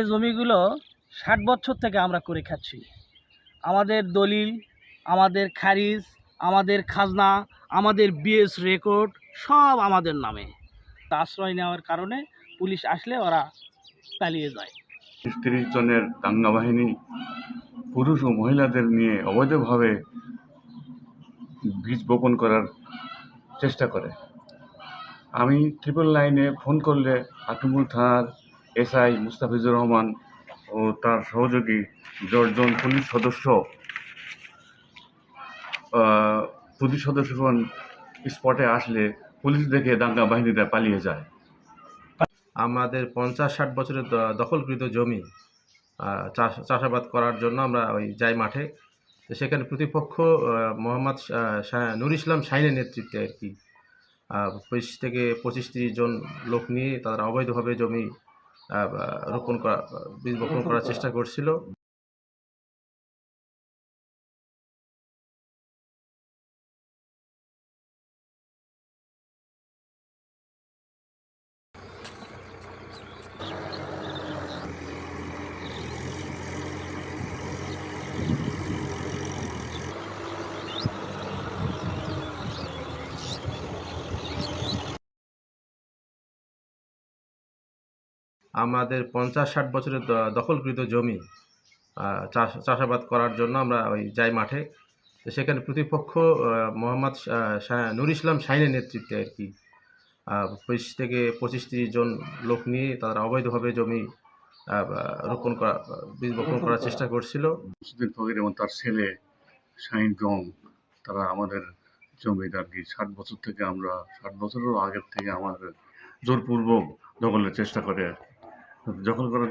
জমিগুলো 60 বছর থেকে আমরা করে খাচ্ছি। আমাদের দলিল, আমাদের খারিজ, আমাদের খাজনা, আমাদের বিএস রেকর্ড সব আমাদের নামে। আশ্রয় নেওয়ার কারণে পুলিশ আসলে ওরা পালিয়ে যায়। ৩০ জনের দাঙ্গা বাহিনী পুরুষ ও মহিলাদের নিয়ে অবৈধভাবে বীজ বপন করার চেষ্টা করে। আমি ট্রিপল লাইনে ফোন করলে আকিমুল থানার এসআই মুস্তাফিজুর রহমান ও তার সহযোগী 10 জন পুলিশ সদস্যগণ স্পটে আসলে পুলিশ দেখে দাঙ্গা বাহিনীরা পালিয়ে যায়। আমাদের 50-60 বছরের দখলকৃত জমি চাষাবাদ করার জন্য আমরা যাই মাঠে। তো সেখানে প্রতিপক্ষ মোহাম্মদ নুর ইসলাম শাহিনের নেতৃত্বে আর কি 20 থেকে 25-30 জন লোক নিয়ে তারা অবৈধভাবে জমি বীজ বপন করার চেষ্টা করছিল। আমাদের 50-60 বছরের দখলকৃত জমি চাষাবাদ করার জন্য আমরা যাই মাঠে। তো সেখানে প্রতিপক্ষ মোহাম্মদ নুর ইসলাম শাহিনের নেতৃত্বে আর কি 20 থেকে 25-30 জন লোক নিয়ে তারা অবৈধভাবে জমি বীজ বপন করার চেষ্টা করছিল। মুসলিম ফকির এবং তার ছেলে শাহিন গং তারা আমাদের জমির আর কি 60 বছর থেকে 60 বছরেরও আগের থেকে আমাদের জোরপূর্বক দখলের চেষ্টা করে আর কি। দখল করে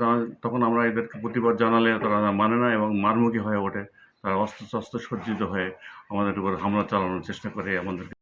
তখন আমরা এদেরকে প্রতিবাদ জানালে তারা মানে না এবং মারমুখী হয়ে ওঠে। তারা অস্ত্র সজ্জিত হয়ে আমাদের উপর হামলা চালানোর চেষ্টা করে। আমাদেরকে